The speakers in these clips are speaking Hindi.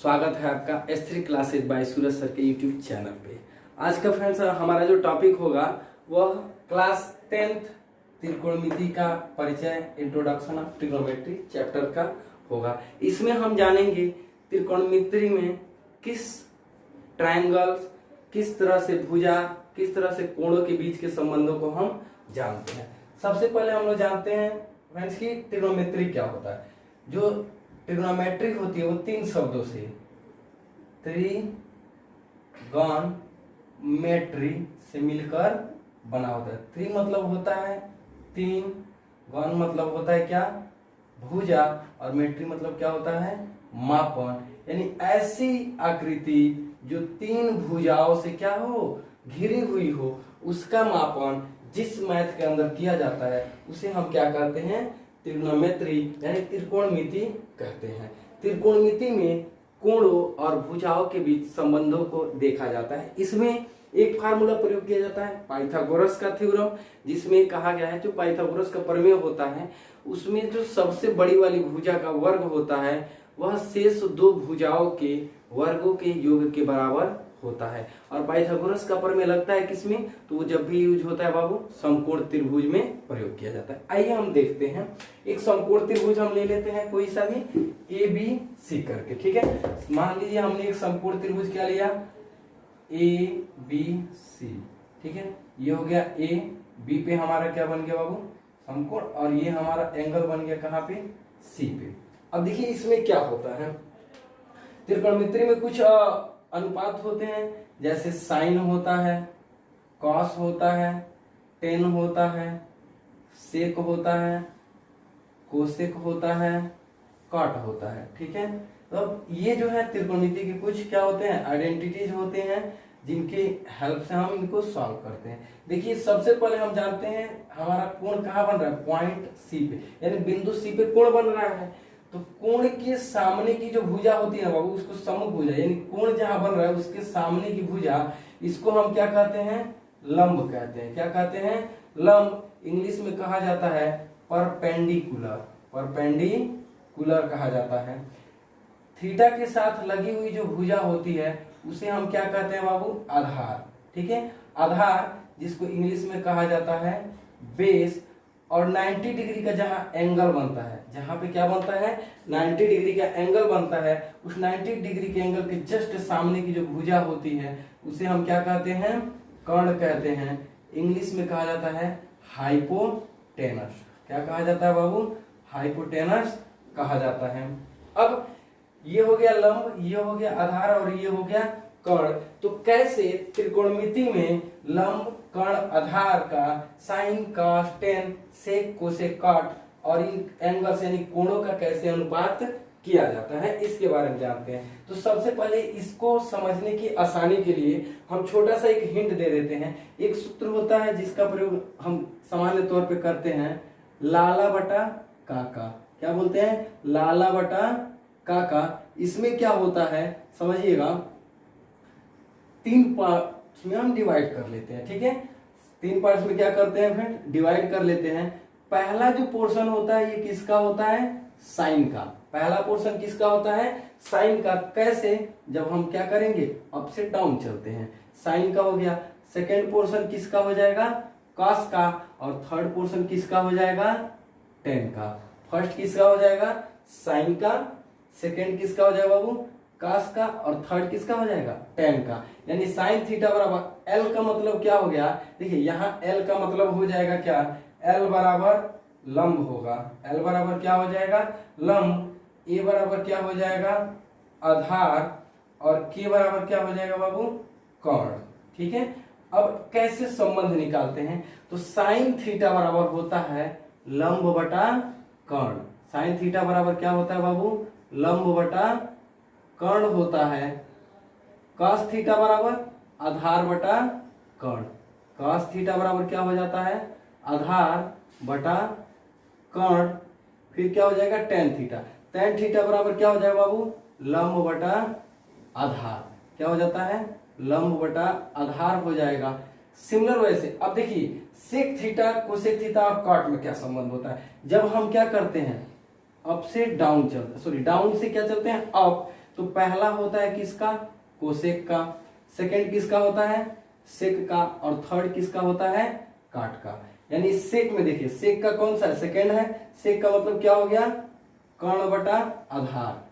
स्वागत है आपका S3 क्लासेज बाय सूरज सर के यूट्यूब चैनल पे। आज का फ्रेंड्स हमारा जो टॉपिक होगा वह क्लास 10th त्रिकोणमिति का परिचय, इंट्रोडक्शन ऑफ ट्रिग्नोमेट्री चैप्टर का होगा। इसमें हम जानेंगे त्रिकोणमिति में किस ट्रायंगल्स, किस तरह से भुजा, किस तरह से कोणों के बीच के संबंधों को हम जानते हैं। सबसे पहले हम लोग जानते हैं फ्रेंड्स की ट्रिग्नोमेट्री क्या होता है। जो ट्रिग्नोमेट्री होती है वो तीन शब्दों से, त्रिगोणमेट्री से मिलकर बना होता है। त्रि मतलब होता है तीन, गण मतलब होता है क्या, भुजा, और मेट्री मतलब क्या होता है, मापन। यानी ऐसी आकृति जो तीन भुजाओं से क्या हो, घिरी हुई हो, उसका मापन जिस मैथ के अंदर किया जाता है उसे हम क्या कहते हैं, त्रिग्नोमेट्री यानी त्रिकोणमिति कहते हैं। त्रिकोणमिति में कोणों और भुजाओं के बीच संबंधों को देखा जाता है। इसमें एक फार्मूला प्रयोग किया जाता है पाइथागोरस का थ्योरम, जिसमें कहा गया है जो पाइथागोरस का प्रमेय होता है उसमें जो सबसे बड़ी वाली भुजा का वर्ग होता है वह शेष दो भुजाओं के वर्गों के योग के बराबर होता है। और पाइथागोरस का प्रमेय लगता है किसमें, तो वो जब भी यूज होता है बाबू समकोण त्रिभुज में प्रयोग किया जाता है। आइए हम देखते हैं, एक समकोण त्रिभुज हम ले लेते हैं कोई सा भी ABC करके, ठीक है। मान लीजिए हमने एक समकोण त्रिभुज क्या लिया, ABC, ठीक है। ये हो गया A, B पे हमारा क्या बन गया बाबू, समकोण, और ये हमारा एंगल बन गया कहाँ पे, C पे। अब देखिए इसमें क्या होता है, त्रिकोणमिति में कुछ अनुपात होते हैं, जैसे साइन होता है, कॉस होता है, टेन होता है, सेक होता है, कोसेक होता है, कॉट होता है, ठीक है। तो ये जो है त्रिकोणमिति के कुछ क्या होते हैं, आइडेंटिटीज होते हैं जिनके हेल्प से हम इनको सॉल्व करते हैं। देखिए सबसे पहले हम जानते हैं हमारा कोण कहाँ बन रहा है, पॉइंट C पे, यानी बिंदु C पे कोण बन रहा है। तो कोण के सामने की जो भुजा होती है ना बाबू, उसको समूह भुजा, यानी कोण जहां बन रहा है उसके सामने की भुजा, इसको हम क्या कहते हैं, लंब कहते हैं। क्या कहते हैं, लंब। इंग्लिश में कहा जाता है परपेंडिकुलर, परपेंडिकुलर कहा जाता है। थीटा के साथ लगी हुई जो भुजा होती है उसे हम क्या कहते हैं बाबू, आधार, ठीक है। आधार जिसको इंग्लिश में कहा जाता है बेस। और 90 डिग्री का जहां एंगल बनता है, जहां पे क्या बनता है, 90 डिग्री का एंगल बनता है, उस 90 डिग्री के एंगल के जस्ट सामने की जो भुजा होती है उसे हम क्या कहते हैं, कर्ण कहते हैं। इंग्लिश में कहा जाता है हाइपोटेनस। क्या कहा जाता है बाबू, हाइपोटेनस कहा जाता है। अब ये हो गया लंब, ये हो गया आधार, और ये हो गया कर्ण। तो कैसे त्रिकोणमिति में लंब, कर्ण, आधार का साइन, कॉस, टेन, सेक, कोसेक, कॉट और इन एंगल्स यानी कोणों का कैसे अनुपात किया जाता है, इसके बारे में जानते हैं। तो सबसे पहले इसको समझने की आसानी के लिए हम छोटा सा एक हिंट दे देते हैं। एक सूत्र होता है जिसका प्रयोग हम सामान्य तौर पे करते हैं, लाला बटा काका। क्या बोलते हैं, लाला बटा काका। इसमें क्या होता है समझिएगा, तीन पार्ट्स में हम डिवाइड कर लेते हैं, ठीक है। तीन पार्ट्स में क्या करते हैं फ्रेंड, डिवाइड कर लेते हैं। पहला जो पोर्शन होता है ये किसका होता है, साइन का। पहला पोर्शन किसका होता है, साइन का। कैसे, जब हम क्या करेंगे, अप से डाउन चलते हैं, साइन का हो गया। सेकेंड पोर्शन किसका हो जाएगा, कॉस का। और थर्ड पोर्शन किसका हो जाएगा, टेन का। फर्स्ट किसका हो जाएगा, साइन का। सेकेंड किसका हो जाएगा बाबू, कॉस का। और थर्ड किसका हो जाएगा, टेन का। यानी साइन थीटा बराबर एल का मतलब क्या हो गया, देखिए यहाँ एल का मतलब हो जाएगा क्या, एल बराबर लंब होगा। एल बराबर क्या हो जाएगा, लंब। ए बराबर क्या हो जाएगा, आधार। और के बराबर क्या हो जाएगा बाबू, कर्ण, ठीक है। अब कैसे संबंध निकालते हैं, तो साइन थीटा बराबर होता है लंब बटा कर्ण। साइन थीटा बराबर क्या होता है बाबू, लंब बटा कर्ण होता है। कॉस थीटा बराबर आधार बटा कर्ण। कॉस थीटा बराबर क्या हो जाता है, आधार बटा कर्ण। फिर क्या हो जाएगा, टेन थीटा। टेन थीटा बराबर क्या हो जाएगा बाबू, लंब बटा आधार। क्या हो जाता है, लंब बटा आधार हो जाएगा। सिमिलर वे से अब देखिए सेक थीटा, कोसेक थीटा और कॉट में क्या संबंध होता है, जब हम क्या करते हैं, अप से डाउन चलते, सॉरी डाउन से क्या चलते हैं, अप, तो पहला होता है किसका, कोसेक का, सेकंड किसका होता है, सेक का, और थर्ड किसका होता है, काट का। यानी सेक में देखिए, सेक का कौन सा है, सेकंड है। सेक का मतलब क्या हो गया, कर्ण बटा आधार।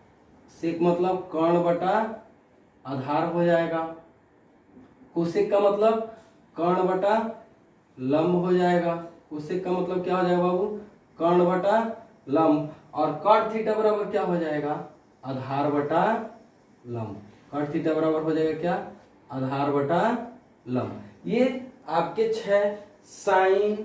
सेक मतलब कर्ण बटा आधार हो जाएगा। कोसेक का मतलब कर्ण बटा लंब हो जाएगा। कोसेक का मतलब क्या हो जाएगा बाबू, कर्ण बटा लंब। और कॉट थीटा बराबर क्या हो जाएगा, आधार बटा लंब। कॉट थीटा बराबर हो जाएगा क्या, आधार बटा लंब। ये आपके 6 साइन,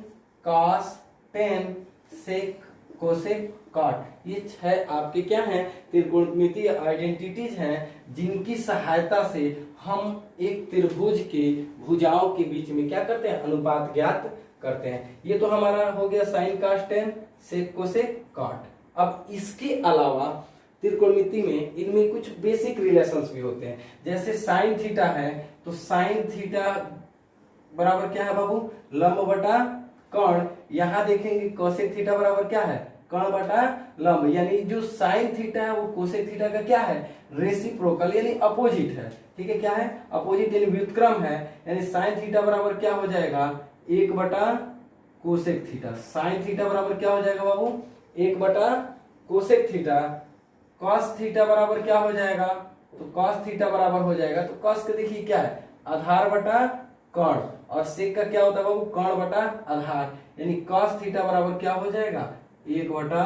कॉस, टेन, सेक, कोसेक, कॉट, ये 6 आपके क्या हैं, त्रिकोणमितीय आइडेंटिटीज हैं, जिनकी सहायता से हम एक त्रिभुज के भुजाओं के बीच में क्या करते हैं, अनुपात ज्ञात करते हैं। ये तो हमारा हो गया साइन, कॉस, टेन, सेक, कोसेक, कॉट। अब इसके अलावा त्रिकोणमिति में इनमें कुछ बेसिक रिलेशंस भी होते हैं। जैसे साइन थीटा है तो साइन थीटा बराबर क्या है बाबू, लंब बटा कर्ण। यहां देखेंगे कोसेक थीटा बराबर क्या है, कर्ण बटा लंब। यानी जो साइन थीटा है वो कोसेक थीटा का क्या है, रेसिप्रोकल यानी अपोजिट है। ठीक है, क्या है, अपोजिट यानी व्युत्क्रम है। यानी साइन थीटा बराबर क्या हो जाएगा, 1 बटा कोसेक थीटा। साइन थीटा बराबर क्या हो जाएगा बाबू, 1 बटा कोसेक थीटा। कॉस थीटा बराबर क्या हो जाएगा, तो कॉस थीटा बराबर हो जाएगा, तो कॉस का देखिए क्या है, आधार बटा कर्ण, और सेक का क्या होता है बाबू, कर्ण बटा आधार। यानी कॉस थीटा बराबर क्या हो जाएगा, 1 बटा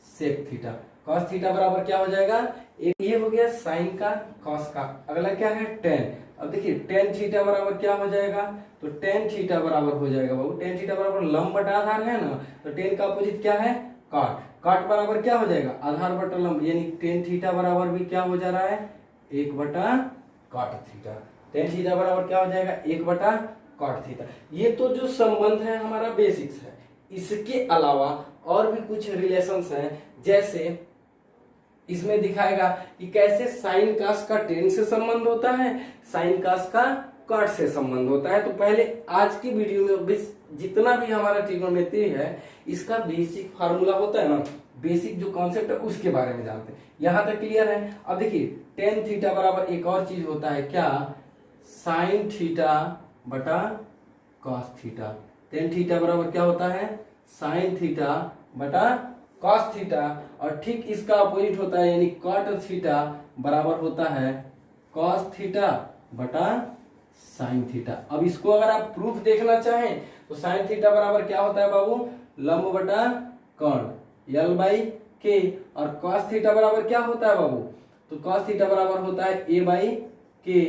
सेक थीटा। कॉस थीटा बराबर क्या हो जाएगा, एक। ये हो गया साइन का, कॉस का। अगला क्या है, टेन। अब देखिए टेन थीटा बराबर क्या हो जाएगा, तो टेन थीटा बराबर हो जाएगा बाबू, टेन थीटा बराबर लंब बटा आधार है ना, तो टेन का अपोजिट क्या है, काट। काट बराबर क्या हो जाएगा, आधार बटा लंब। यानी टेन थीटा बराबर भी क्या हो जा रहा है, 1 बटा काट थीटा। टेन थीटा बराबर क्या हो जाएगा, 1 बटा काट थीटा। ये तो जो संबंध है हमारा बेसिक्स है। इसके अलावा और भी कुछ रिलेशंस हैं, जैसे इसमें दिखाएगा कि कैसे साइन कास का टेन से संबंध होता है, साइन कास का कॉट से संबंध होता है। तो पहले आज की वीडियो में जितना भी हमारा ट्रिग्नोमेट्री है इसका बेसिक फार्मूला होता है ना, बेसिक जो कॉन्सेप्ट है उसके बारे में जानते हैं। यहां तक क्लियर है। अब देखिए टेन थीटा बराबर एक और चीज होता है क्या, साइन थीटा बटा कॉस थीटा। टेन थीटा बराबर क्या होता है, साइन थीटा बटा कॉस थीटा। और ठीक इसका अपोजिट होता है, यानी कॉट थीटा बराबर होता है कॉस थीटा बटा साइन थीटा। अब इसको अगर आप प्रूफ देखना चाहें तो साइन थीटा बराबर क्या होता है बाबू, लंब बटा कर्ण, L बाई के। और कॉस थीटा बराबर क्या होता है बाबू, तो कॉस थीटा बराबर होता है A बाई के।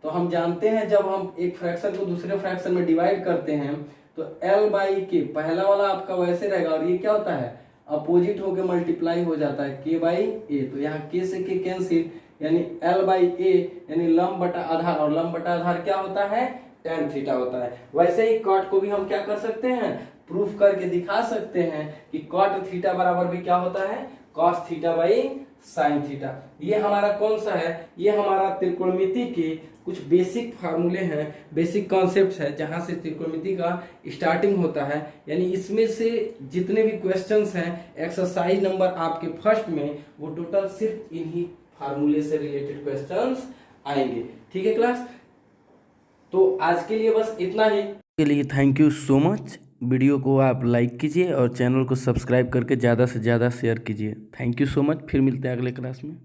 तो हम जानते हैं जब हम एक फ्रैक्शन को दूसरे फ्रैक्शन में डिवाइड करते हैं तो L बाई के, पहला वाला आपका वैसे रहेगा, और ये क्या होता है, अपोजिट होके मल्टीप्लाई हो जाता है K बाई ए। तो यहाँ K से K कैंसिल, यानी L बाई ए, यानी लंब बटा आधार। और लंब बटा आधार क्या होता है, tan थीटा होता है। वैसे ही कॉट को भी हम क्या कर सकते हैं, प्रूफ करके दिखा सकते हैं कि कॉट थीटा बराबर भी क्या होता है, cos theta by sine theta. ये हमारा कौन सा है, ये हमारा त्रिकोणमिति के कुछ बेसिक फार्मूले हैं, बेसिक कॉन्सेप्ट्स है, जहां से त्रिकोणमिति का स्टार्टिंग होता है। यानी इसमें से जितने भी क्वेश्चंस हैं एक्सरसाइज नंबर आपके फर्स्ट में, वो टोटल सिर्फ इन्हीं फार्मूले से रिलेटेड क्वेश्चंस आएंगे। ठीक है क्लास, तो आज के लिए बस इतना ही। के लिए thank you so much. Video को आप लाइक कीजिए और चैनल को सब्सक्राइब करके ज़्यादा से ज़्यादा शेयर कीजिए। Thank you so much. फिर मिलते हैं अगले क्लास में।